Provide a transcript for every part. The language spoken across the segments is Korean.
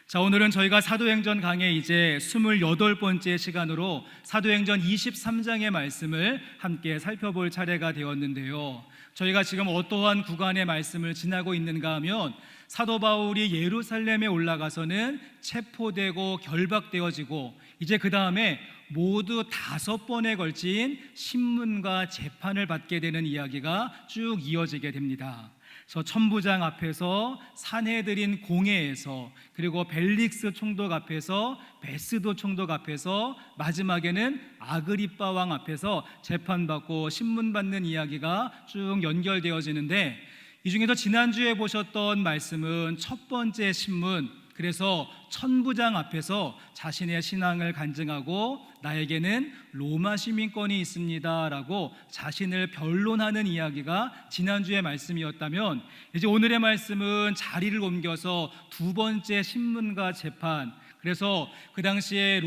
자, 오늘은 저희가 사도행전 강의 이제 28번째 시간으로 사도행전 23장의 말씀을 함께 살펴볼 차례가 되었는데요. 저희가 지금 어떠한 구간의 말씀을 지나고 있는가 하면 사도 바울이 예루살렘에 올라가서는 체포되고 결박되어지고 이제 그 다음에 모두 5번에 걸친 신문과 재판을 받게 되는 이야기가 쭉 이어지게 됩니다. 저 천부장 앞에서, 산헤드린 공회에서, 그리고 벨릭스 총독 앞에서, 베스도 총독 앞에서, 마지막에는 아그리빠 왕 앞에서 재판받고 신문받는 이야기가 쭉 연결되어지는데, 이 중에서 지난주에 보셨던 말씀은 첫 번째 신문, 그래서 천부장 앞에서 자신의 신앙을 간증하고 나에게는 로마 시민권이 있습니다 라고 자신을 변론하는 이야기가 지난주의 말씀이었다면, 이제 오늘의 말씀은 자리를 옮겨서 두 번째 신문과 재판, 그래서 그 당시에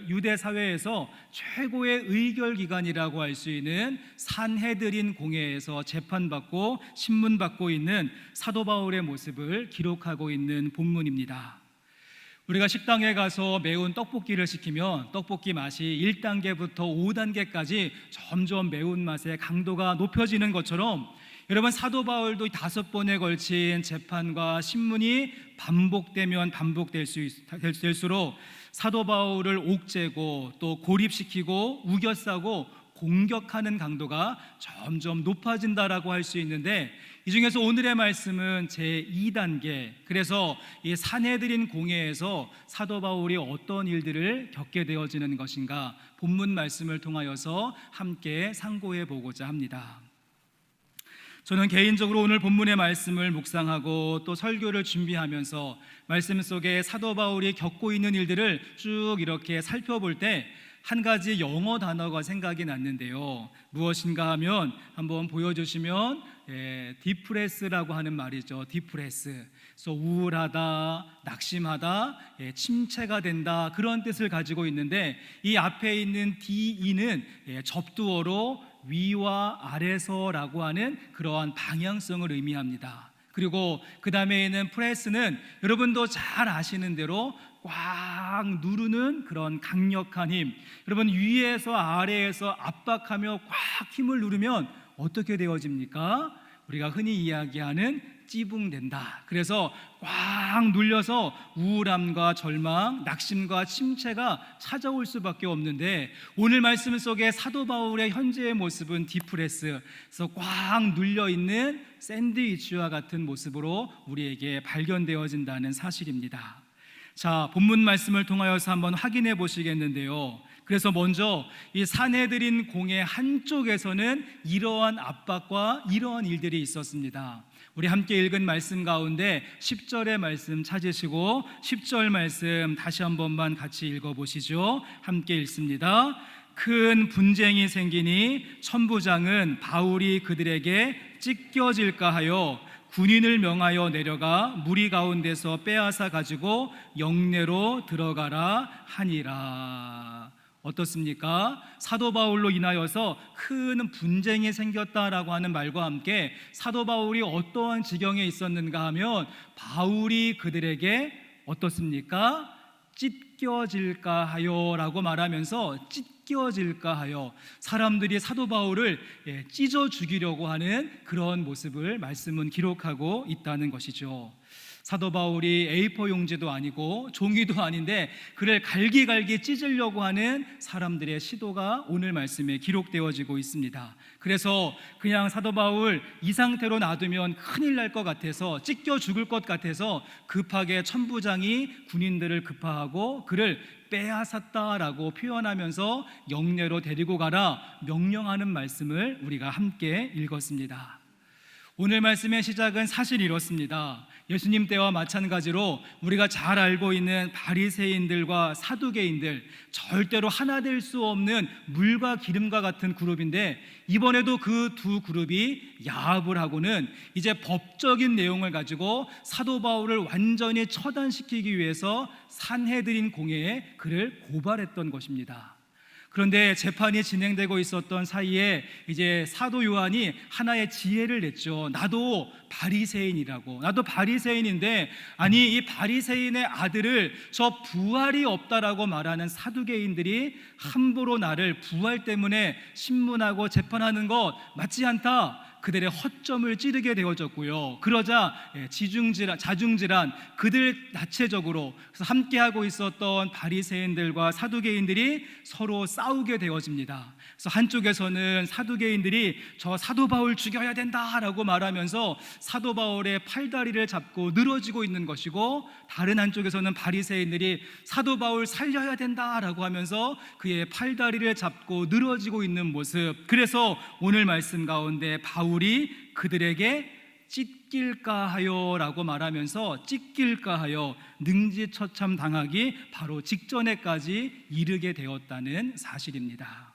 유대 사회에서 최고의 의결 기관이라고 할 수 있는 산헤드린 공회에서 재판받고 신문받고 있는 사도 바울의 모습을 기록하고 있는 본문입니다. 우리가 식당에 가서 매운 떡볶이를 시키면 떡볶이 맛이 1단계부터 5단계까지 점점 매운맛의 강도가 높여지는 것처럼, 여러분, 사도 바울도 5번에 걸친 재판과 신문이 반복되면 반복될수록 사도 바울을 옥죄고 또 고립시키고 우겨싸고 공격하는 강도가 점점 높아진다라고 할 수 있는데, 이 중에서 오늘의 말씀은 제2단계, 그래서 이 산헤드린 공회에서 사도 바울이 어떤 일들을 겪게 되어지는 것인가, 본문 말씀을 통하여서 함께 상고해 보고자 합니다. 저는 개인적으로 오늘 본문의 말씀을 묵상하고 또 설교를 준비하면서 말씀 속에 사도 바울이 겪고 있는 일들을 쭉 이렇게 살펴볼 때 한 가지 영어 단어가 생각이 났는데요. 무엇인가 하면 한번 보여주시면 디프레스라고 하는 말이죠. 디프레스. 그래서 우울하다, 낙심하다, 침체가 된다, 그런 뜻을 가지고 있는데, 이 앞에 있는 DE는 접두어로 위와 아래서라고 하는 그러한 방향성을 의미합니다. 그리고 그 다음에 있는 프레스는 여러분도 잘 아시는 대로 꽉 누르는 그런 강력한 힘. 여러분, 위에서 아래에서 압박하며 꽉 힘을 누르면 어떻게 되어집니까? 우리가 흔히 이야기하는 찌붕된다. 그래서 꽉 눌려서 우울함과 절망, 낙심과 침체가 찾아올 수밖에 없는데, 오늘 말씀 속에 사도 바울의 현재의 모습은 디프레스, 그래서 꽉 눌려있는 샌드위치와 같은 모습으로 우리에게 발견되어진다는 사실입니다. 자, 본문 말씀을 통하여서 한번 확인해 보시겠는데요. 그래서 먼저 이 산헤드린 공회 한쪽에서는 이러한 압박과 이러한 일들이 있었습니다. 우리 함께 읽은 말씀 가운데 10절의 말씀 찾으시고 10절 말씀 다시 한 번만 같이 읽어보시죠. 함께 읽습니다. 큰 분쟁이 생기니 천부장은 바울이 그들에게 찢겨질까 하여 군인을 명하여 내려가 무리 가운데서 빼앗아 가지고 영내로 들어가라 하니라. 어떻습니까? 사도 바울로 인하여서 큰 분쟁이 생겼다라고 하는 말과 함께 사도 바울이 어떠한 지경에 있었는가 하면, 바울이 그들에게 어떻습니까? 찢겨질까 하여 라고 말하면서, 찢겨질까 하여, 사람들이 사도 바울을 찢어 죽이려고 하는 그런 모습을 말씀은 기록하고 있다는 것이죠. 사도 바울이 A4 용지도 아니고 종이도 아닌데 그를 갈기갈기 찢으려고 하는 사람들의 시도가 오늘 말씀에 기록되어지고 있습니다. 그래서 그냥 사도 바울 이 상태로 놔두면 큰일 날 것 같아서, 찢겨 죽을 것 같아서 급하게 천부장이 군인들을 급파하고 그를 빼앗았다라고 표현하면서 영내로 데리고 가라 명령하는 말씀을 우리가 함께 읽었습니다. 오늘 말씀의 시작은 사실 이렇습니다. 예수님 때와 마찬가지로 우리가 잘 알고 있는 바리새인들과 사두개인들, 절대로 하나 될 수 없는 물과 기름과 같은 그룹인데, 이번에도 그 두 그룹이 야합을 하고는 이제 법적인 내용을 가지고 사도 바울을 완전히 처단시키기 위해서 산헤드린 공회에 그를 고발했던 것입니다. 그런데 재판이 진행되고 있었던 사이에 이제 사도 요한이 하나의 지혜를 냈죠. 나도 바리새인이라고. 나도 바리새인인데, 아니 이 바리새인의 아들을 저 부활이 없다라고 말하는 사두개인들이 함부로 나를 부활 때문에 신문하고 재판하는 것 맞지 않다. 그들의 허점을 찌르게 되어졌고요. 그러자 자중질환 그들 자체적으로 그래서 함께하고 있었던 바리새인들과 사두개인들이 서로 싸우게 되어집니다. 그래서 한쪽에서는 사두개인들이 저 사도 바울 죽여야 된다라고 말하면서 사도 바울의 팔다리를 잡고 늘어지고 있는 것이고, 다른 한쪽에서는 바리새인들이 사도 바울 살려야 된다라고 하면서 그의 팔다리를 잡고 늘어지고 있는 모습. 그래서 오늘 말씀 가운데 바울이 그들에게 찢길까 하여라고 말하면서 찢길까 하여 능지처참 당하기 바로 직전에까지 이르게 되었다는 사실입니다.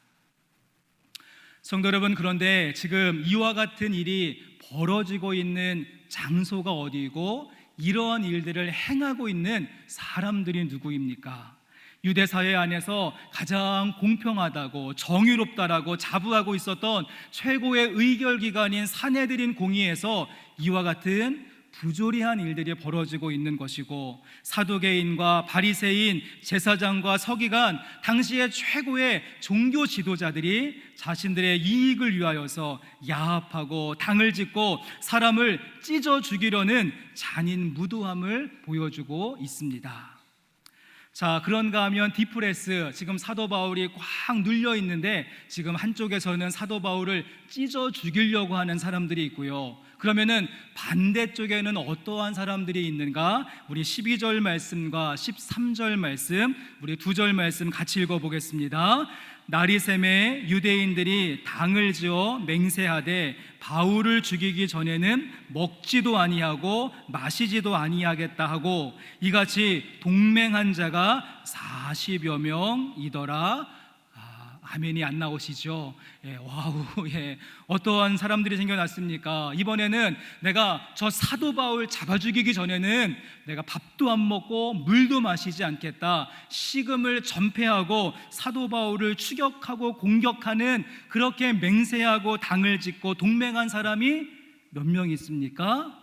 성도 여러분, 그런데 지금 이와 같은 일이 벌어지고 있는 장소가 어디이고 이러한 일들을 행하고 있는 사람들이 누구입니까? 유대 사회 안에서 가장 공평하다고 정의롭다라고 자부하고 있었던 최고의 의결기관인 산헤드린 공의에서 이와 같은 부조리한 일들이 벌어지고 있는 것이고, 사두개인과 바리새인, 제사장과 서기관, 당시의 최고의 종교 지도자들이 자신들의 이익을 위하여서 야합하고 당을 짓고 사람을 찢어 죽이려는 잔인 무도함을 보여주고 있습니다. 자, 그런가 하면 디프레스, 지금 사도 바울이 꽉 눌려 있는데 지금 한쪽에서는 사도 바울을 찢어 죽이려고 하는 사람들이 있고요. 그러면은 반대쪽에는 어떠한 사람들이 있는가? 우리 12절 말씀과 13절 말씀, 우리 2절 말씀 같이 읽어보겠습니다. 나리샘에 유대인들이 당을 지어 맹세하되 바울을 죽이기 전에는 먹지도 아니하고 마시지도 아니하겠다 하고, 이같이 동맹한 자가 40여 명이더라. 아멘이 안 나오시죠? 예, 와우, 예. 어떠한 사람들이 생겨났습니까? 이번에는 내가 저 사도 바울 잡아 죽이기 전에는 내가 밥도 안 먹고 물도 마시지 않겠다. 식음을 전폐하고 사도 바울을 추격하고 공격하는, 그렇게 맹세하고 당을 짓고 동맹한 사람이 몇 명 있습니까?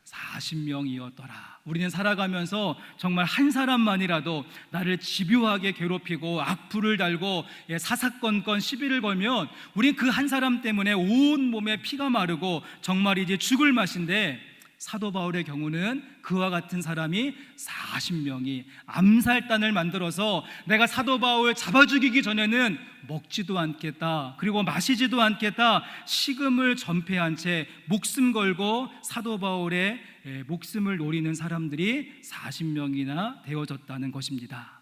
40명이었더라. 우리는 살아가면서 정말 한 사람만이라도 나를 집요하게 괴롭히고 악플을 달고 사사건건 시비를 걸면 우린 그 한 사람 때문에 온 몸에 피가 마르고 정말 이제 죽을 맛인데, 사도 바울의 경우는 그와 같은 사람이 40명이 암살단을 만들어서 내가 사도 바울 잡아 죽이기 전에는 먹지도 않겠다, 그리고 마시지도 않겠다, 식음을 전폐한 채 목숨 걸고 사도 바울의 목숨을 노리는 사람들이 40명이나 되어졌다는 것입니다.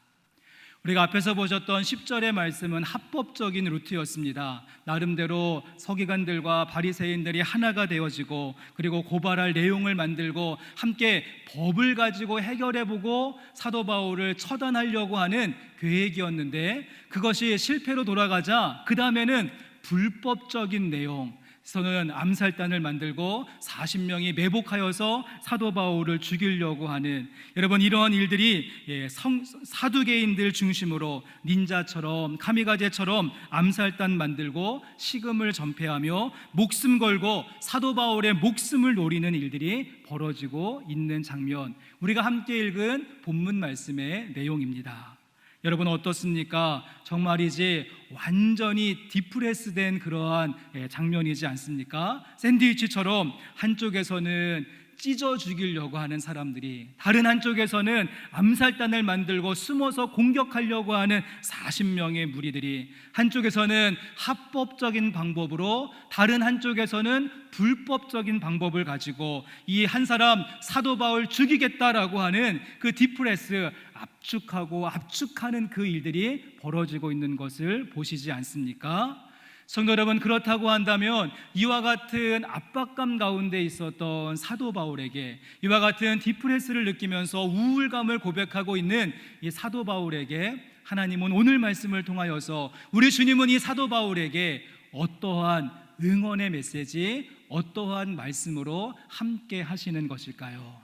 우리가 앞에서 보셨던 10절의 말씀은 합법적인 루트였습니다. 나름대로 서기관들과 바리새인들이 하나가 되어지고, 그리고 고발할 내용을 만들고 함께 법을 가지고 해결해보고 사도 바울을 처단하려고 하는 계획이었는데, 그것이 실패로 돌아가자 그 다음에는 불법적인 내용, 서는 암살단을 만들고 40명이 매복하여서 사도 바울을 죽이려고 하는, 여러분 이러한 일들이 사두개인들 중심으로 닌자처럼 카미가제처럼 암살단 만들고 식음을 전폐하며 목숨 걸고 사도 바울의 목숨을 노리는 일들이 벌어지고 있는 장면, 우리가 함께 읽은 본문 말씀의 내용입니다. 여러분 어떻습니까? 정말이지 완전히 디프레스된 그러한 장면이지 않습니까? 샌드위치처럼 한쪽에서는 찢어 죽이려고 하는 사람들이, 다른 한쪽에서는 암살단을 만들고 숨어서 공격하려고 하는 40명의 무리들이, 한쪽에서는 합법적인 방법으로, 다른 한쪽에서는 불법적인 방법을 가지고 이 한 사람 사도 바울 죽이겠다라고 하는 그 디프레스, 압축하고 압축하는 그 일들이 벌어지고 있는 것을 보시지 않습니까? 성도 여러분, 그렇다고 한다면 이와 같은 압박감 가운데 있었던 사도 바울에게, 이와 같은 디프레스를 느끼면서 우울감을 고백하고 있는 이 사도 바울에게 하나님은 오늘 말씀을 통하여서, 우리 주님은 이 사도 바울에게 어떠한 응원의 메시지, 어떠한 말씀으로 함께 하시는 것일까요?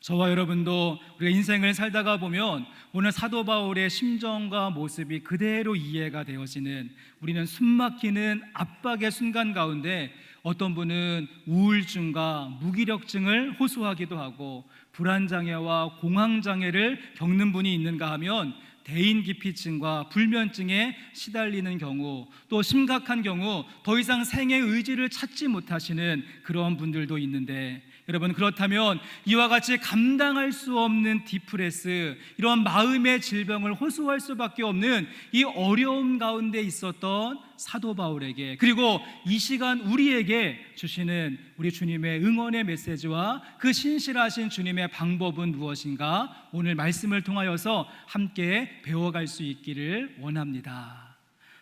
저와 여러분도 우리가 인생을 살다가 보면 오늘 사도 바울의 심정과 모습이 그대로 이해가 되어지는, 우리는 숨막히는 압박의 순간 가운데 어떤 분은 우울증과 무기력증을 호소하기도 하고 불안장애와 공황장애를 겪는 분이 있는가 하면 대인기피증과 불면증에 시달리는 경우, 또 심각한 경우 더 이상 생의 의지를 찾지 못하시는 그런 분들도 있는데, 여러분, 그렇다면 이와 같이 감당할 수 없는 디프레스, 이런 마음의 질병을 호소할 수밖에 없는 이 어려움 가운데 있었던 사도 바울에게, 그리고 이 시간 우리에게 주시는 우리 주님의 응원의 메시지와 그 신실하신 주님의 방법은 무엇인가, 오늘 말씀을 통하여서 함께 배워갈 수 있기를 원합니다.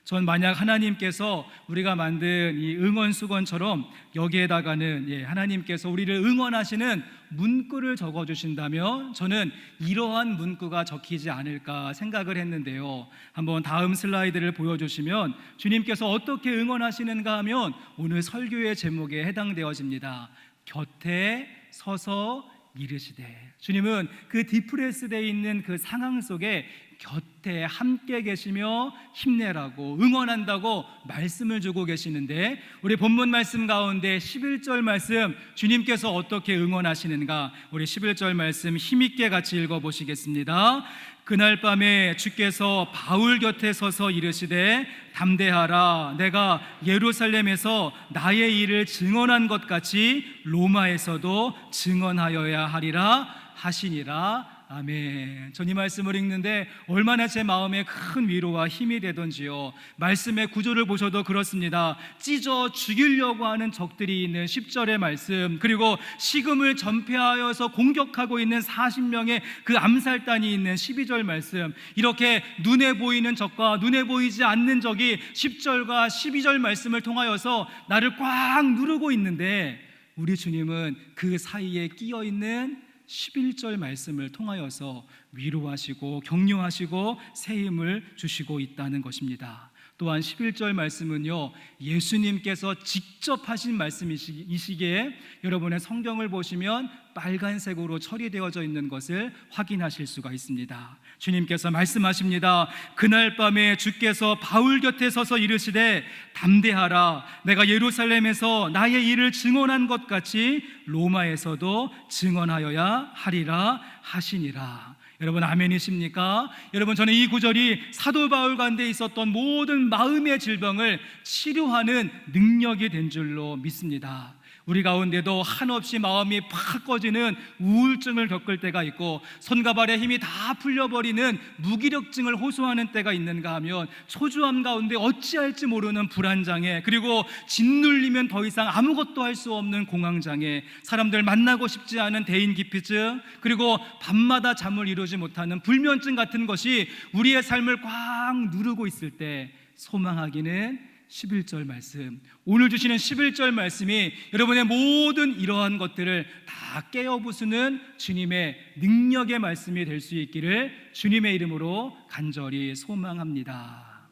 전 만약 하나님께서 우리가 만든 이 응원 수건처럼 여기에다가는 하나님께서 우리를 응원하시는 문구를 적어주신다면 저는 이러한 문구가 적히지 않을까 생각을 했는데요. 한번 다음 슬라이드를 보여주시면 주님께서 어떻게 응원하시는가 하면 오늘 설교의 제목에 해당되어집니다. 곁에 서서 이르시되, 주님은 그 디프레스되어 있는 그 상황 속에 곁에 함께 계시며 힘내라고, 응원한다고 말씀을 주고 계시는데, 우리 본문 말씀 가운데 11절 말씀, 주님께서 어떻게 응원하시는가, 우리 11절 말씀 힘있게 같이 읽어보시겠습니다. 그날 밤에 주께서 바울 곁에 서서 이르시되 담대하라, 내가 예루살렘에서 나의 일을 증언한 것 같이 로마에서도 증언하여야 하리라 하시니라. 아멘. 전 이 말씀을 읽는데 얼마나 제 마음에 큰 위로와 힘이 되던지요. 말씀의 구조를 보셔도 그렇습니다. 찢어 죽이려고 하는 적들이 있는 10절의 말씀, 그리고 식음을 전폐하여서 공격하고 있는 40명의 그 암살단이 있는 12절 말씀, 이렇게 눈에 보이는 적과 눈에 보이지 않는 적이 10절과 12절 말씀을 통하여서 나를 꽉 누르고 있는데, 우리 주님은 그 사이에 끼어 있는 11절 말씀을 통하여서 위로하시고 격려하시고 새 힘을 주시고 있다는 것입니다. 또한 11절 말씀은요, 예수님께서 직접 하신 말씀이시기에 여러분의 성경을 보시면 빨간색으로 처리되어져 있는 것을 확인하실 수가 있습니다. 주님께서 말씀하십니다. 그날 밤에 주께서 바울 곁에 서서 이르시되 담대하라, 내가 예루살렘에서 나의 일을 증언한 것 같이 로마에서도 증언하여야 하리라 하시니라. 여러분, 아멘이십니까? 여러분, 저는 이 구절이 사도 바울 가운데 있었던 모든 마음의 질병을 치료하는 능력이 된 줄로 믿습니다. 우리 가운데도 한없이 마음이 팍 꺼지는 우울증을 겪을 때가 있고, 손과 발의 힘이 다 풀려버리는 무기력증을 호소하는 때가 있는가 하면, 초조함 가운데 어찌할지 모르는 불안장애, 그리고 짓눌리면 더 이상 아무것도 할 수 없는 공황장애, 사람들 만나고 싶지 않은 대인기피증, 그리고 밤마다 잠을 이루지 못하는 불면증 같은 것이 우리의 삶을 꽉 누르고 있을 때 소망하기는 11절 말씀, 오늘 주시는 11절 말씀이 여러분의 모든 이러한 것들을 다 깨어부수는 주님의 능력의 말씀이 될 수 있기를 주님의 이름으로 간절히 소망합니다.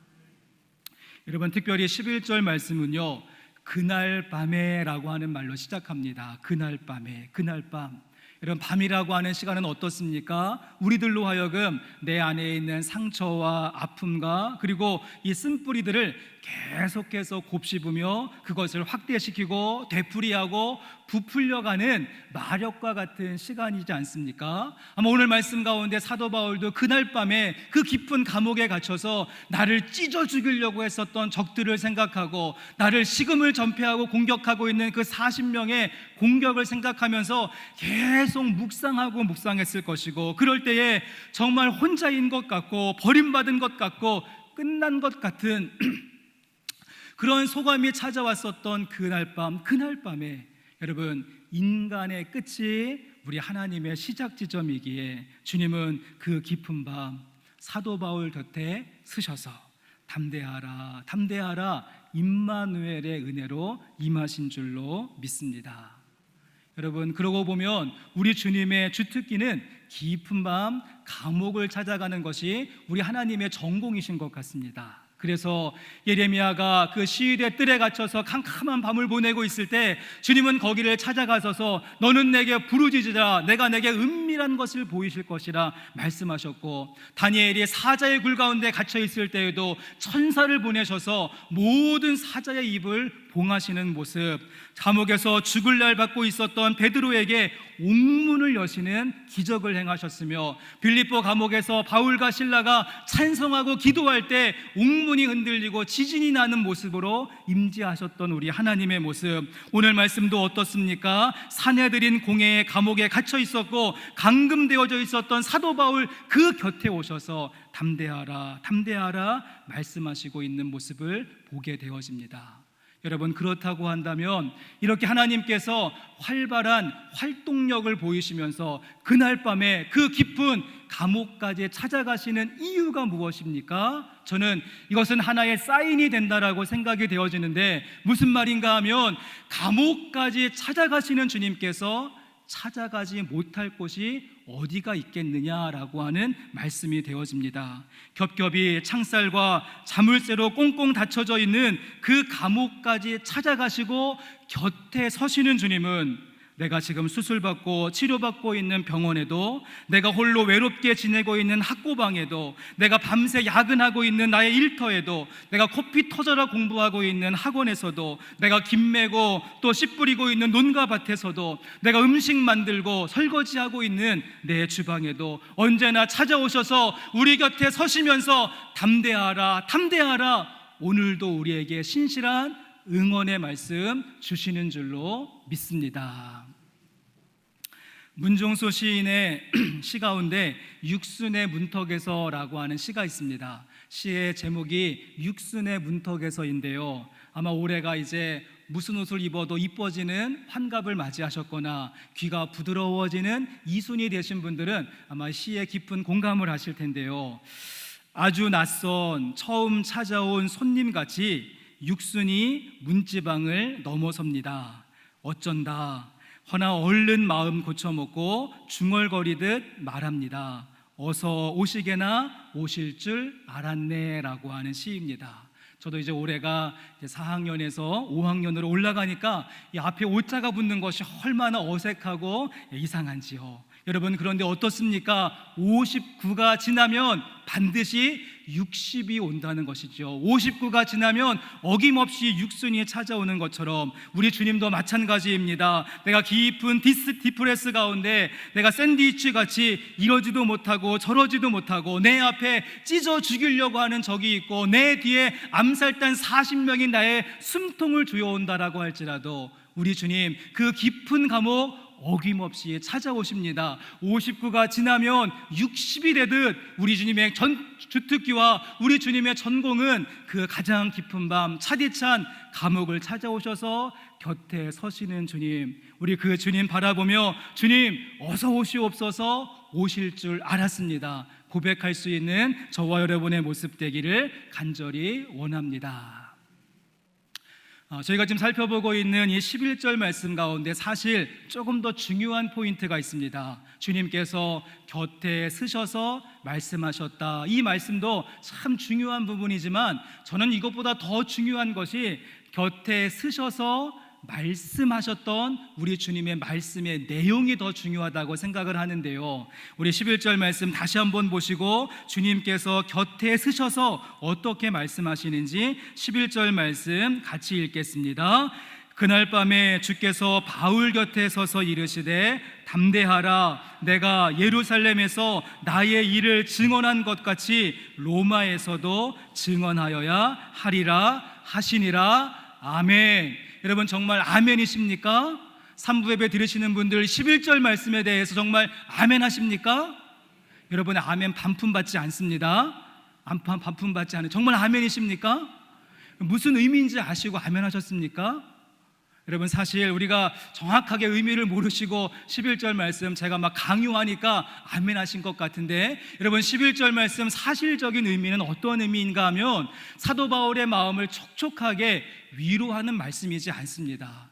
여러분, 특별히 11절 말씀은요, 그날 밤에 라고 하는 말로 시작합니다. 그날 밤에, 그날 밤. 여러분, 밤이라고 하는 시간은 어떻습니까? 우리들로 하여금 내 안에 있는 상처와 아픔과 그리고 이 쓴뿌리들을 계속해서 곱씹으며 그것을 확대시키고 되풀이하고 부풀려가는 마력과 같은 시간이지 않습니까? 아마 오늘 말씀 가운데 사도 바울도 그날 밤에 그 깊은 감옥에 갇혀서 나를 찢어 죽이려고 했었던 적들을 생각하고, 나를 식음을 전폐하고 공격하고 있는 그 40명의 공격을 생각하면서 계속 묵상하고 묵상했을 것이고, 그럴 때에 정말 혼자인 것 같고 버림받은 것 같고 끝난 것 같은 그런 소감이 찾아왔었던 그날 밤에 여러분, 인간의 끝이 우리 하나님의 시작 지점이기에 주님은 그 깊은 밤 사도 바울 곁에 서셔서 담대하라, 담대하라, 임마누엘의 은혜로 임하신 줄로 믿습니다. 여러분, 그러고 보면 우리 주님의 주특기는 깊은 밤 감옥을 찾아가는 것이 우리 하나님의 전공이신 것 같습니다. 그래서 예레미야가 그 시위대 뜰에 갇혀서 캄캄한 밤을 보내고 있을 때 주님은 거기를 찾아가셔서 너는 내게 부르짖으라, 내가 내게 은밀한 것을 보이실 것이라 말씀하셨고, 다니엘이 사자의 굴 가운데 갇혀 있을 때에도 천사를 보내셔서 모든 사자의 입을 봉하시는 모습, 감옥에서 죽을 날 받고 있었던 베드로에게 옥문을 여시는 기적을 행하셨으며, 빌립보 감옥에서 바울과 실라가 찬송하고 기도할 때 옥문이 흔들리고 지진이 나는 모습으로 임재하셨던 우리 하나님의 모습, 오늘 말씀도 어떻습니까? 사내들인 공회의 감옥에 갇혀 있었고 감금되어져 있었던 사도 바울 그 곁에 오셔서 담대하라, 담대하라 말씀하시고 있는 모습을 보게 되어집니다. 여러분, 그렇다고 한다면 이렇게 하나님께서 활발한 활동력을 보이시면서 그날 밤에 그 깊은 감옥까지 찾아가시는 이유가 무엇입니까? 저는 이것은 하나의 사인이 된다라고 생각이 되어지는데, 무슨 말인가 하면 감옥까지 찾아가시는 주님께서 찾아가지 못할 곳이 어디가 있겠느냐라고 하는 말씀이 되어집니다. 겹겹이 창살과 자물쇠로 꽁꽁 닫혀져 있는 그 감옥까지 찾아가시고 곁에 서시는 주님은 내가 지금 수술받고 치료받고 있는 병원에도, 내가 홀로 외롭게 지내고 있는 학고방에도, 내가 밤새 야근하고 있는 나의 일터에도, 내가 코피 터져라 공부하고 있는 학원에서도, 내가 김 메고 또 씨 뿌리고 있는 논과 밭에서도, 내가 음식 만들고 설거지하고 있는 내 주방에도 언제나 찾아오셔서 우리 곁에 서시면서 담대하라, 담대하라, 오늘도 우리에게 신실한 응원의 말씀 주시는 줄로 믿습니다. 문종수 시인의 시 가운데 육순의 문턱에서라고 하는 시가 있습니다. 시의 제목이 육순의 문턱에서인데요, 아마 올해가 이제 무슨 옷을 입어도 이뻐지는 환갑을 맞이하셨거나 귀가 부드러워지는 이순이 되신 분들은 아마 시에 깊은 공감을 하실 텐데요, 아주 낯선 처음 찾아온 손님같이 육순이 문지방을 넘어섭니다. 어쩐다 허나 얼른 마음 고쳐먹고 중얼거리듯 말합니다. 어서 오시게나 오실 줄 알았네 라고 하는 시입니다. 저도 이제 올해가 4학년에서 5학년으로 올라가니까 이 앞에 오자가 붙는 것이 얼마나 어색하고 이상한지요. 여러분, 그런데 어떻습니까? 59가 지나면 반드시 60이 온다는 것이죠. 59가 지나면 어김없이 육순이 찾아오는 것처럼 우리 주님도 마찬가지입니다. 내가 깊은 디프레스 가운데 내가 샌드위치 같이 이러지도 못하고 저러지도 못하고 내 앞에 찢어 죽이려고 하는 적이 있고 내 뒤에 암살단 40명이 나의 숨통을 조여온다라고 할지라도 우리 주님 그 깊은 감옥 어김없이 찾아오십니다. 59가 지나면 60이 되듯 우리 주님의 주특기와 우리 주님의 전공은 그 가장 깊은 밤 차디찬 감옥을 찾아오셔서 곁에 서시는 주님, 우리 그 주님 바라보며 주님 어서 오시옵소서 오실 줄 알았습니다 고백할 수 있는 저와 여러분의 모습 되기를 간절히 원합니다. 저희가 지금 살펴보고 있는 이 11절 말씀 가운데 사실 조금 더 중요한 포인트가 있습니다. 주님께서 곁에 서셔서 말씀하셨다. 이 말씀도 참 중요한 부분이지만 저는 이것보다 더 중요한 것이 곁에 서셔서 말씀하셨던 우리 주님의 말씀의 내용이 더 중요하다고 생각을 하는데요, 우리 11절 말씀 다시 한번 보시고 주님께서 곁에 서셔서 어떻게 말씀하시는지 11절 말씀 같이 읽겠습니다. 그날 밤에 주께서 바울 곁에 서서 이르시되 담대하라, 내가 예루살렘에서 나의 일을 증언한 것 같이 로마에서도 증언하여야 하리라 하시니라. 아멘. 여러분 정말 아멘이십니까? 3부 예배 들으시는 분들 11절 말씀에 대해서 정말 아멘 하십니까? 여러분 아멘 반품 받지 않습니다. 반품 받지 않아요. 정말 아멘이십니까? 무슨 의미인지 아시고 아멘 하셨습니까? 여러분 사실 우리가 정확하게 의미를 모르시고 11절 말씀 제가 막 강요하니까 아멘 하신 것 같은데, 여러분 11절 말씀 사실적인 의미는 어떤 의미인가 하면 사도 바울의 마음을 촉촉하게 위로하는 말씀이지 않습니다.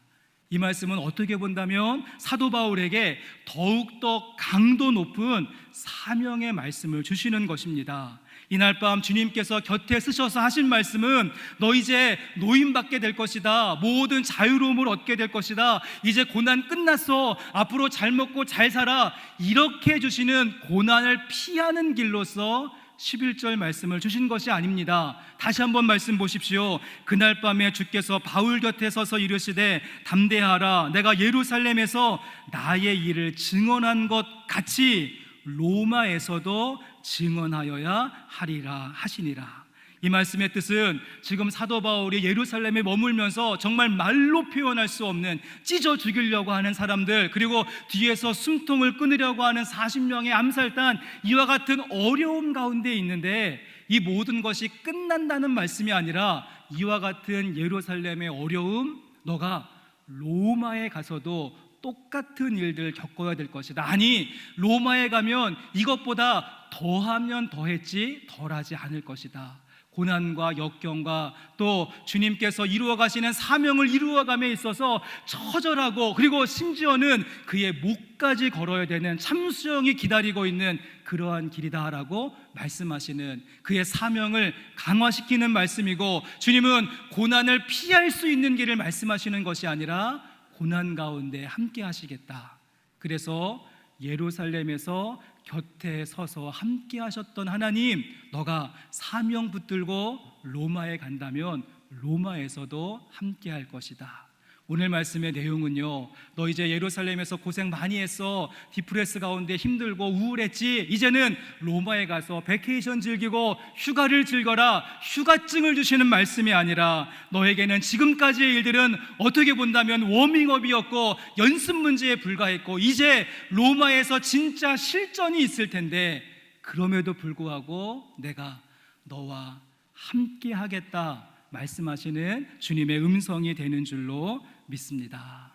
이 말씀은 어떻게 본다면 사도 바울에게 더욱더 강도 높은 사명의 말씀을 주시는 것입니다. 이날 밤 주님께서 곁에 쓰셔서 하신 말씀은 너 이제 노임받게 될 것이다. 모든 자유로움을 얻게 될 것이다. 이제 고난 끝났어. 앞으로 잘 먹고 잘 살아. 이렇게 주시는 고난을 피하는 길로서 11절 말씀을 주신 것이 아닙니다. 다시 한번 말씀 보십시오. 그날 밤에 주께서 바울 곁에 서서 이르시되 담대하라. 내가 예루살렘에서 나의 일을 증언한 것 같이 로마에서도 증언하여야 하리라 하시니라. 이 말씀의 뜻은 지금 사도 바울이 예루살렘에 머물면서 정말 말로 표현할 수 없는 찢어 죽이려고 하는 사람들, 그리고 뒤에서 숨통을 끊으려고 하는 40명의 암살단, 이와 같은 어려움 가운데 있는데 이 모든 것이 끝난다는 말씀이 아니라 이와 같은 예루살렘의 어려움, 너가 로마에 가서도 똑같은 일들을 겪어야 될 것이다. 아니, 로마에 가면 이것보다 더하면 더했지 덜하지 않을 것이다. 고난과 역경과 또 주님께서 이루어 가시는 사명을 이루어감에 있어서 처절하고, 그리고 심지어는 그의 목까지 걸어야 되는 참수형이 기다리고 있는 그러한 길이다라고 말씀하시는, 그의 사명을 강화시키는 말씀이고, 주님은 고난을 피할 수 있는 길을 말씀하시는 것이 아니라 고난 가운데 함께 하시겠다. 그래서 예루살렘에서 곁에 서서 함께 하셨던 하나님, 너가 사명 붙들고 로마에 간다면 로마에서도 함께 할 것이다. 오늘 말씀의 내용은요, 너 이제 예루살렘에서 고생 많이 했어. 디프레스 가운데 힘들고 우울했지. 이제는 로마에 가서 베케이션 즐기고 휴가를 즐거라. 휴가증을 주시는 말씀이 아니라 너에게는 지금까지의 일들은 어떻게 본다면 워밍업이었고 연습 문제에 불과했고 이제 로마에서 진짜 실전이 있을 텐데, 그럼에도 불구하고 내가 너와 함께 하겠다 말씀하시는 주님의 음성이 되는 줄로 믿습니다.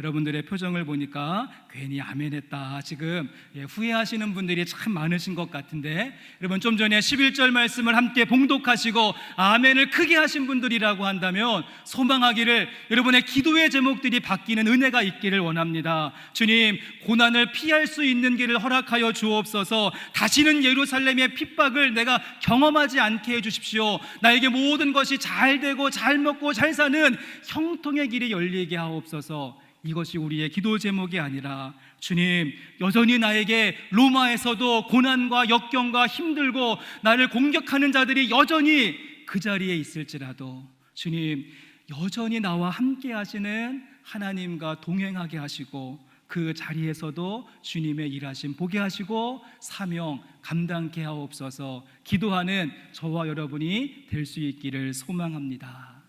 여러분들의 표정을 보니까 괜히 아멘했다 지금 후회하시는 분들이 참 많으신 것 같은데, 여러분 좀 전에 11절 말씀을 함께 봉독하시고 아멘을 크게 하신 분들이라고 한다면 소망하기를, 여러분의 기도의 제목들이 바뀌는 은혜가 있기를 원합니다. 주님, 고난을 피할 수 있는 길을 허락하여 주옵소서. 다시는 예루살렘의 핍박을 내가 경험하지 않게 해주십시오. 나에게 모든 것이 잘 되고 잘 먹고 잘 사는 형통의 길이 열리게 하옵소서. 이것이 우리의 기도 제목이 아니라, 주님, 여전히 나에게 로마에서도 고난과 역경과 힘들고 나를 공격하는 자들이 여전히 그 자리에 있을지라도 주님, 여전히 나와 함께 하시는 하나님과 동행하게 하시고 그 자리에서도 주님의 일하심 보게 하시고 사명 감당케 하옵소서. 기도하는 저와 여러분이 될 수 있기를 소망합니다.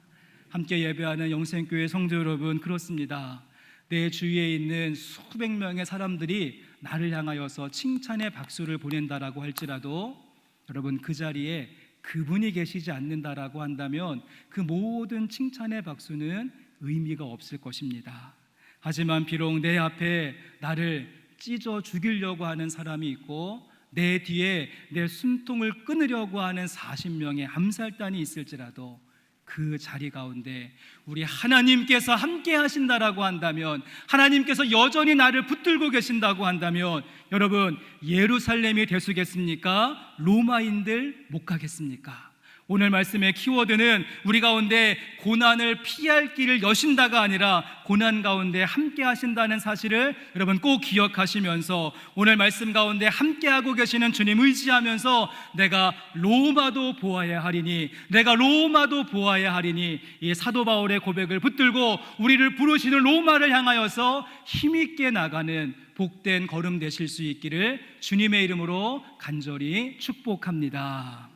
함께 예배하는 영생교회 성도 여러분, 그렇습니다. 내 주위에 있는 수백 명의 사람들이 나를 향하여서 칭찬의 박수를 보낸다라고 할지라도, 여러분 그 자리에 그분이 계시지 않는다라고 한다면 그 모든 칭찬의 박수는 의미가 없을 것입니다. 하지만 비록 내 앞에 나를 찢어 죽이려고 하는 사람이 있고 내 뒤에 내 숨통을 끊으려고 하는 40명의 암살단이 있을지라도 그 자리 가운데 우리 하나님께서 함께 하신다라고 한다면, 하나님께서 여전히 나를 붙들고 계신다고 한다면, 여러분 예루살렘이 되시겠습니까? 로마인들 못 가겠습니까? 오늘 말씀의 키워드는 우리 가운데 고난을 피할 길을 여신다가 아니라 고난 가운데 함께 하신다는 사실을 여러분 꼭 기억하시면서, 오늘 말씀 가운데 함께하고 계시는 주님 의지하면서 내가 로마도 보아야 하리니, 내가 로마도 보아야 하리니, 이 사도 바울의 고백을 붙들고 우리를 부르시는 로마를 향하여서 힘있게 나가는 복된 걸음 되실 수 있기를 주님의 이름으로 간절히 축복합니다.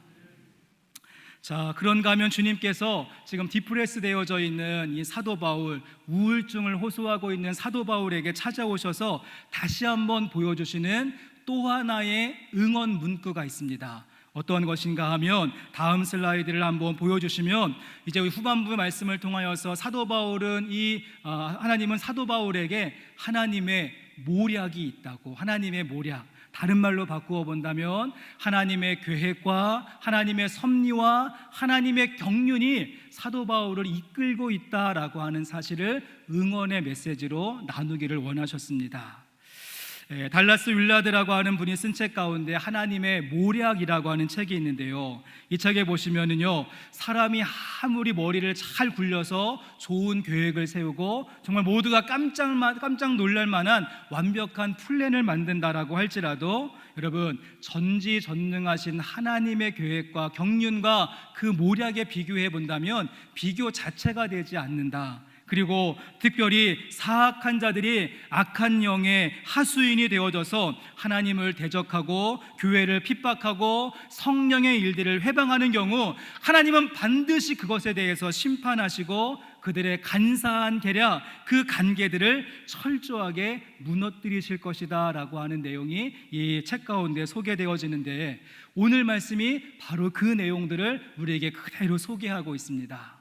자, 그런가 하면 주님께서 지금 디프레스 되어져 있는 이 사도 바울, 우울증을 호소하고 있는 사도 바울에게 찾아오셔서 다시 한번 보여주시는 또 하나의 응원 문구가 있습니다. 어떤 것인가 하면 다음 슬라이드를 한번 보여주시면, 이제 후반부 말씀을 통하여서 사도 바울은 하나님은 사도 바울에게 하나님의 모략이 있다고, 하나님의 모략, 다른 말로 바꾸어 본다면 하나님의 계획과 하나님의 섭리와 하나님의 경륜이 사도 바울을 이끌고 있다라고 하는 사실을 응원의 메시지로 나누기를 원하셨습니다. 달라스 윌라드라고 하는 분이 쓴 책 가운데 하나님의 모략이라고 하는 책이 있는데요, 이 책에 보시면은요, 사람이 아무리 머리를 잘 굴려서 좋은 계획을 세우고 정말 모두가 깜짝 놀랄 만한 완벽한 플랜을 만든다라고 할지라도 여러분, 전지전능하신 하나님의 계획과 경륜과 그 모략에 비교해 본다면 비교 자체가 되지 않는다. 그리고 특별히 사악한 자들이 악한 영의 하수인이 되어져서 하나님을 대적하고 교회를 핍박하고 성령의 일들을 회방하는 경우 하나님은 반드시 그것에 대해서 심판하시고 그들의 간사한 계략, 그 간계들을 철저하게 무너뜨리실 것이다 라고 하는 내용이 이 책 가운데 소개되어지는데, 오늘 말씀이 바로 그 내용들을 우리에게 그대로 소개하고 있습니다.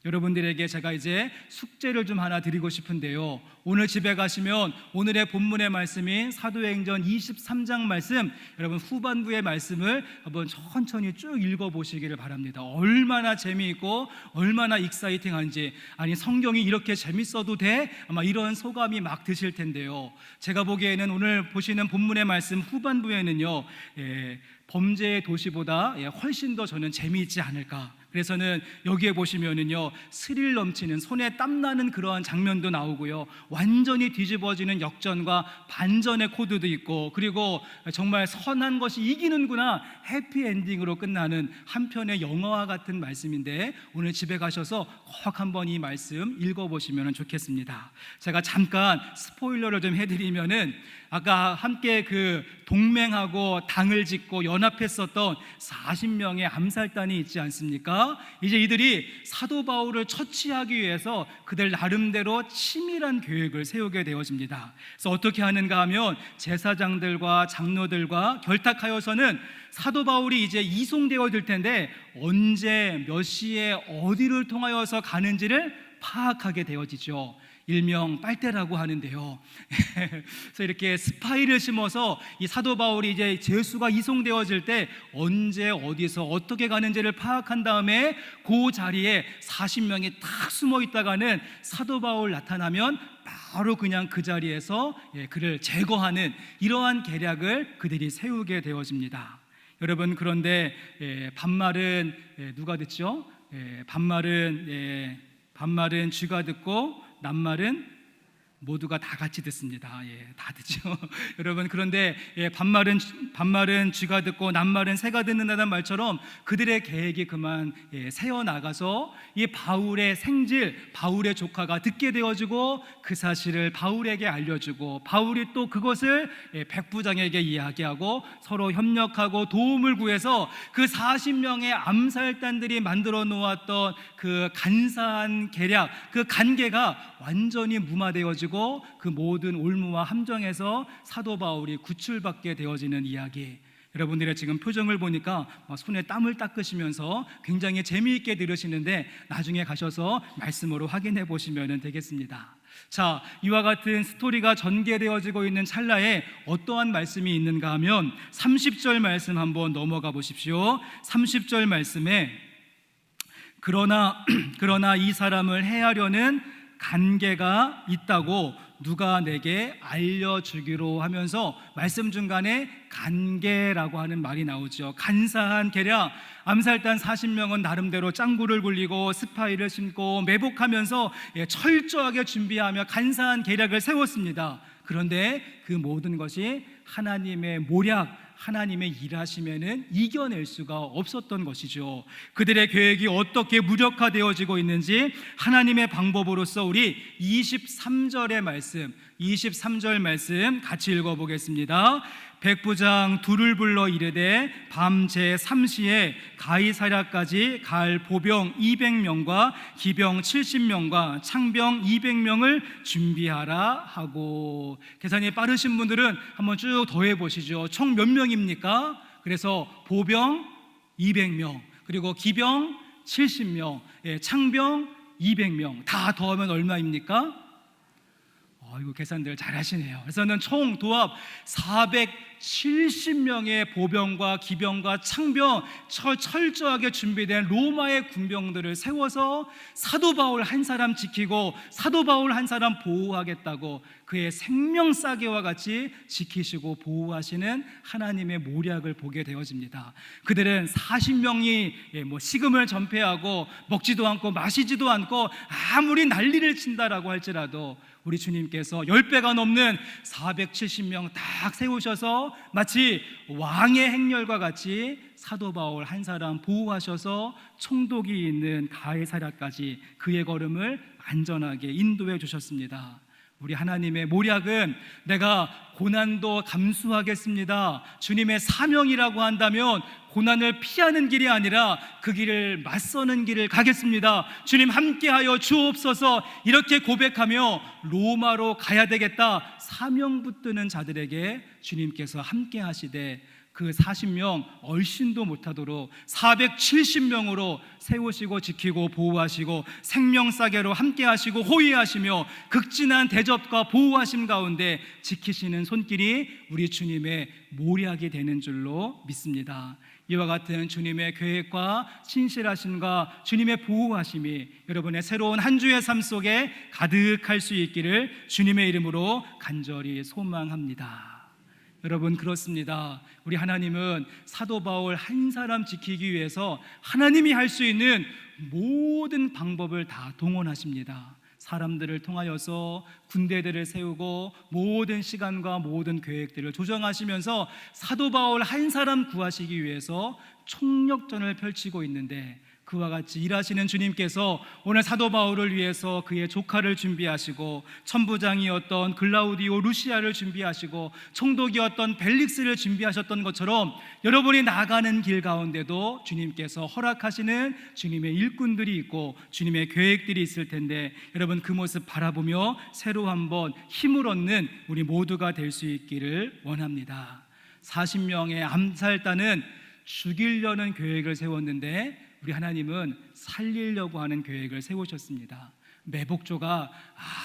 여러분들에게 제가 이제 숙제를 좀 하나 드리고 싶은데요, 오늘 집에 가시면 오늘의 본문의 말씀인 사도행전 23장 말씀, 여러분 후반부의 말씀을 한번 천천히 쭉 읽어보시기를 바랍니다. 얼마나 재미있고 얼마나 익사이팅한지, 아니 성경이 이렇게 재밌어도 돼? 아마 이런 소감이 막 드실 텐데요, 제가 보기에는 오늘 보시는 본문의 말씀 후반부에는요, 범죄의 도시보다 훨씬 더 저는 재미있지 않을까. 그래서는 여기에 보시면은요, 스릴 넘치는, 손에 땀나는 그러한 장면도 나오고요, 완전히 뒤집어지는 역전과 반전의 코드도 있고, 그리고 정말 선한 것이 이기는구나, 해피엔딩으로 끝나는 한편의 영화와 같은 말씀인데, 오늘 집에 가셔서 꼭 한번 이 말씀 읽어보시면 좋겠습니다. 제가 잠깐 스포일러를 좀 해드리면은, 아까 함께 그 동맹하고 당을 짓고 연합했었던 40명의 암살단이 있지 않습니까? 이제 이들이 사도 바울을 처치하기 위해서 그들 나름대로 치밀한 계획을 세우게 되어집니다. 그래서 어떻게 하는가 하면 제사장들과 장로들과 결탁하여서는 사도 바울이 이제 이송되어질 텐데 언제 몇 시에 어디를 통하여서 가는지를 파악하게 되어지죠. 일명 빨대라고 하는데요. 그래서 이렇게 스파이를 심어서 이 사도 바울이 이제 제수가 이송되어질 때 언제 어디서 어떻게 가는지를 파악한 다음에 그 자리에 40명이 딱 숨어 있다가는 사도 바울 나타나면 바로 그냥 그 자리에서 그를 제거하는 이러한 계략을 그들이 세우게 되어집니다. 여러분, 그런데 반말은 누가 듣죠? 반말은 쥐가 듣고 낱말은 모두가 다 같이 듣습니다. 다 듣죠. 여러분, 그런데 반말은 쥐가 듣고 낱말은 새가 듣는다는 말처럼 그들의 계획이 그만 새어 나가서 이 바울의 생질, 바울의 조카가 듣게 되어지고 그 사실을 바울에게 알려주고, 바울이 또 그것을 백부장에게 이야기하고 서로 협력하고 도움을 구해서 그 40명의 암살단들이 만들어 놓았던 그 간사한 계략, 그 간계가 완전히 무마되어지고 그 모든 올무와 함정에서 사도 바울이 구출받게 되어지는 이야기. 여러분들의 지금 표정을 보니까 손에 땀을 닦으시면서 굉장히 재미있게 들으시는데 나중에 가셔서 말씀으로 확인해 보시면 되겠습니다. 자, 이와 같은 스토리가 전개되어지고 있는 찰나에 어떠한 말씀이 있는가 하면 30절 말씀 한번 넘어가 보십시오. 30절 말씀에 그러나 이 사람을 해하려는 간계가 있다고 누가 내게 알려주기로 하면서 말씀 중간에 간계라고 하는 말이 나오죠. 간사한 계략, 암살단 40명은 나름대로 짱구를 굴리고 스파이를 심고 매복하면서 철저하게 준비하며 간사한 계략을 세웠습니다. 그런데 그 모든 것이 하나님의 모략, 하나님의 일하심에는 이겨낼 수가 없었던 것이죠. 그들의 계획이 어떻게 무력화되어지고 있는지 하나님의 방법으로서 우리 23절 말씀 같이 읽어보겠습니다. 백부장 둘을 불러 이르되 밤 제3시에 가이사랴까지 갈 보병 200명과 기병 70명과 창병 200명을 준비하라 하고. 계산이 빠르신 분들은 한번 쭉 더해 보시죠. 총 몇 명입니까? 그래서 보병 200명, 그리고 기병 70명, 창병 200명 다 더하면 얼마입니까? 이거 계산들 잘 하시네요. 그래서는 총 도합 470명의 보병과 기병과 창병, 철저하게 준비된 로마의 군병들을 세워서 사도 바울 한 사람 지키고 사도 바울 한 사람 보호하겠다고 그의 생명싸개와 같이 지키시고 보호하시는 하나님의 모략을 보게 되어집니다. 그들은 40명이 식음을 전폐하고 먹지도 않고 마시지도 않고 아무리 난리를 친다라고 할지라도 우리 주님께서 10배가 넘는 470명 딱 세우셔서 마치 왕의 행렬과 같이 사도 바울 한 사람 보호하셔서 총독이 있는 가이사랴까지 그의 걸음을 안전하게 인도해 주셨습니다. 우리 하나님의 모략은 내가 고난도 감수하겠습니다, 주님의 사명이라고 한다면 고난을 피하는 길이 아니라 그 길을 맞서는 길을 가겠습니다, 주님 함께하여 주옵소서, 이렇게 고백하며 로마로 가야 되겠다 사명 붙드는 자들에게 주님께서 함께 하시되 그 40명 얼씬도 못하도록 470명으로 세우시고 지키고 보호하시고 생명싸개로 함께 하시고 호위하시며 극진한 대접과 보호하심 가운데 지키시는 손길이 우리 주님의 모략이 되는 줄로 믿습니다. 이와 같은 주님의 계획과 신실하심과 주님의 보호하심이 여러분의 새로운 한 주의 삶 속에 가득할 수 있기를 주님의 이름으로 간절히 소망합니다. 여러분, 그렇습니다. 우리 하나님은 사도 바울 한 사람 지키기 위해서 하나님이 할 수 있는 모든 방법을 다 동원하십니다. 사람들을 통하여서 군대들을 세우고 모든 시간과 모든 계획들을 조정하시면서 사도 바울 한 사람 구하시기 위해서 총력전을 펼치고 있는데, 그와 같이 일하시는 주님께서 오늘 사도 바울을 위해서 그의 조카를 준비하시고 천부장이었던 글라우디오 루시아를 준비하시고 총독이었던 벨릭스를 준비하셨던 것처럼 여러분이 나가는 길 가운데도 주님께서 허락하시는 주님의 일꾼들이 있고 주님의 계획들이 있을 텐데, 여러분 그 모습 바라보며 새로 한번 힘을 얻는 우리 모두가 될 수 있기를 원합니다. 40명의 암살단은 죽이려는 계획을 세웠는데 우리 하나님은 살리려고 하는 계획을 세우셨습니다. 매복조가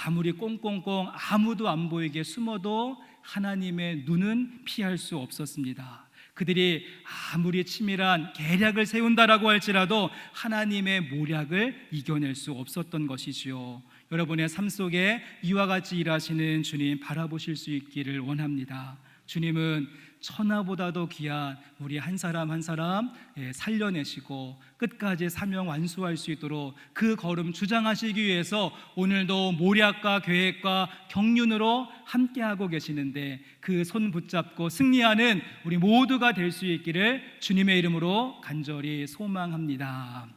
아무리 꽁꽁꽁 아무도 안 보이게 숨어도 하나님의 눈은 피할 수 없었습니다. 그들이 아무리 치밀한 계략을 세운다라고 할지라도 하나님의 모략을 이겨낼 수 없었던 것이지요. 여러분의 삶 속에 이와 같이 일하시는 주님 바라보실 수 있기를 원합니다. 주님은 천하보다도 귀한 우리 한 사람 한 사람 살려내시고 끝까지 사명 완수할 수 있도록 그 걸음 주장하시기 위해서 오늘도 모략과 계획과 경륜으로 함께하고 계시는데, 그 손 붙잡고 승리하는 우리 모두가 될 수 있기를 주님의 이름으로 간절히 소망합니다.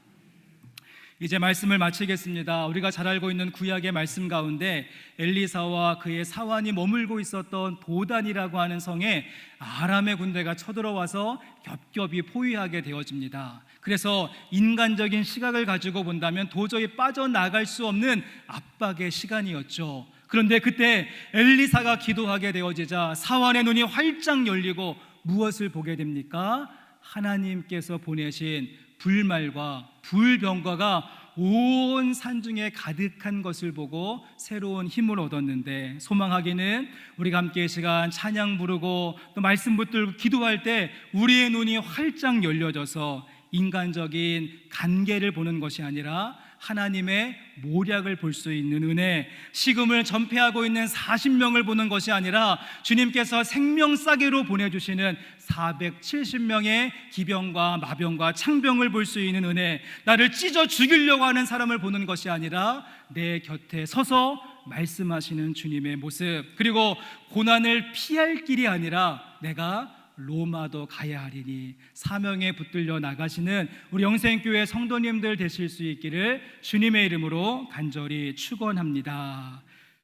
이제 말씀을 마치겠습니다. 우리가 잘 알고 있는 구약의 말씀 가운데 엘리사와 그의 사환이 머물고 있었던 도단이라고 하는 성에 아람의 군대가 쳐들어와서 겹겹이 포위하게 되어집니다. 그래서 인간적인 시각을 가지고 본다면 도저히 빠져나갈 수 없는 압박의 시간이었죠. 그런데 그때 엘리사가 기도하게 되어지자 사환의 눈이 활짝 열리고 무엇을 보게 됩니까? 하나님께서 보내신 불말과 불병과가 온 산중에 가득한 것을 보고 새로운 힘을 얻었는데, 소망하기는 우리가 함께 이 시간 찬양 부르고 또 말씀 붙들고 기도할 때 우리의 눈이 활짝 열려져서 인간적인 관계를 보는 것이 아니라 하나님의 모략을 볼 수 있는 은혜, 식음을 전폐하고 있는 40명을 보는 것이 아니라 주님께서 생명싸개로 보내주시는 470명의 기병과 마병과 창병을 볼 수 있는 은혜, 나를 찢어 죽이려고 하는 사람을 보는 것이 아니라 내 곁에 서서 말씀하시는 주님의 모습, 그리고 고난을 피할 길이 아니라 내가 로마도 가야 하리니 사명에 붙들려 나가시는 우리 영생교회 성도님들 되실 수 있기를 주님의 이름으로 간절히 축원합니다.